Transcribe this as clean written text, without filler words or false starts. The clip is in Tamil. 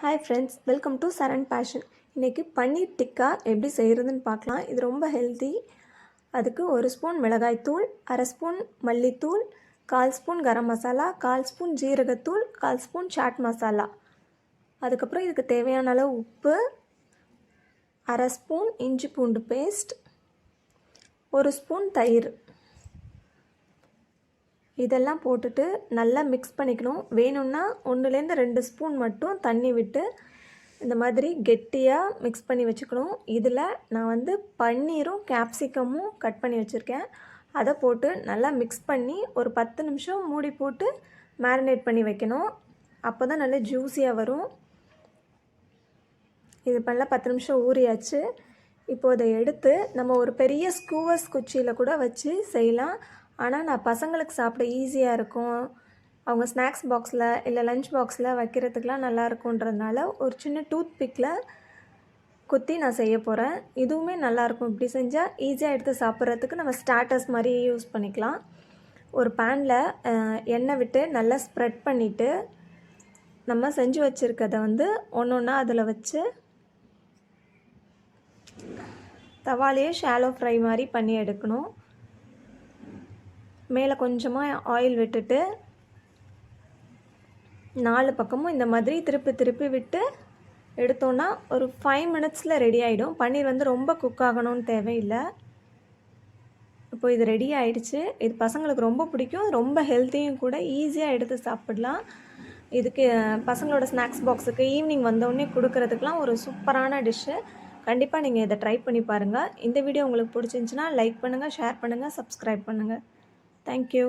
Hi friends, welcome to Charan passion. இன்றைக்கி பன்னீர் டிக்கா எப்படி செய்கிறதுன்னு பார்க்கலாம். இது ரொம்ப ஹெல்த்தி. அதுக்கு 1 ஸ்பூன் மிளகாய்த்தூள், அரை ஸ்பூன் மல்லித்தூள், 1/4 ஸ்பூன் கரம் மசாலா, 1/4 ஸ்பூன் ஜீரகத்தூள், 1/4 ஸ்பூன் சாட் மசாலா. அதுக்கப்புறம் இதுக்கு தேவையான அளவு உப்பு, அரை ஸ்பூன் இஞ்சி பூண்டு பேஸ்ட், 1 ஸ்பூன் தயிர். இதெல்லாம் போட்டுட்டு நல்லா மிக்ஸ் பண்ணிக்கணும். வேணும்னா 1லேருந்து 2 ஸ்பூன் மட்டும் தண்ணி விட்டு இந்த மாதிரி கெட்டியாக மிக்ஸ் பண்ணி வச்சுக்கணும். இதில் நான் பன்னீரும் கேப்சிகமும் கட் பண்ணி வச்சுருக்கேன். அதை போட்டு நல்லா மிக்ஸ் பண்ணி ஒரு 10 நிமிஷம் மூடி போட்டு மேரினேட் பண்ணி வைக்கணும். அப்போ தான் நல்லா ஜூஸியாக வரும். இது பண்ணலாம் 10 நிமிஷம் ஊறியாச்சு. இப்போது அதை எடுத்து நம்ம ஒரு பெரிய ஸ்கூவர்ஸ் குச்சியில் கூட வச்சு செய்யலாம். ஆனால் நான் பசங்களுக்கு சாப்பிட ஈஸியாக இருக்கும், அவங்க ஸ்நாக்ஸ் பாக்ஸில் இல்லை லஞ்ச் பாக்ஸில் வைக்கிறதுக்கெலாம் நல்லா இருக்குன்றதுனால ஒரு சின்ன டூத் பிக்கில் குத்தி நான் செய்ய போகிறேன். இதுவுமே நல்லாயிருக்கும். இப்படி செஞ்சால் ஈஸியாக எடுத்து சாப்பிட்றதுக்கு நம்ம ஸ்டார்டர்ஸ் மாதிரி யூஸ் பண்ணிக்கலாம். ஒரு பேனில் எண்ணெய் விட்டு நல்லா ஸ்ப்ரெட் பண்ணிவிட்டு நம்ம செஞ்சு வச்சுருக்கதை ஒன்று ஒன்றா அதில் வச்சு தவாலையே ஷாலோ ஃப்ரை மாதிரி பண்ணி எடுக்கணும். மேலே கொஞ்சமாக ஆயில் விட்டுட்டு 4 பக்கமும் இந்த மாதிரி திருப்பி விட்டு எடுத்தோன்னா ஒரு 5 மினிட்ஸில் ரெடி ஆகிடும். பன்னீர் ரொம்ப குக் ஆகணும்னு தேவையில்லை. இப்போ இது ரெடி ஆகிடுச்சு. இது பசங்களுக்கு ரொம்ப பிடிக்கும், ரொம்ப ஹெல்த்தியும் கூட. ஈஸியாக எடுத்து சாப்பிடலாம். இதுக்கு பசங்களோட ஸ்நாக்ஸ் பாக்ஸுக்கு ஈவினிங் வந்தோடனே கொடுக்கறதுக்கெலாம் ஒரு சூப்பரான டிஷ்ஷு. கண்டிப்பாக நீங்கள் இதை ட்ரை பண்ணி பாருங்கள். இந்த வீடியோ உங்களுக்கு பிடிச்சிருந்துச்சின்னா லைக் பண்ணுங்கள், ஷேர் பண்ணுங்கள், சப்ஸ்கிரைப் பண்ணுங்கள். Thank you.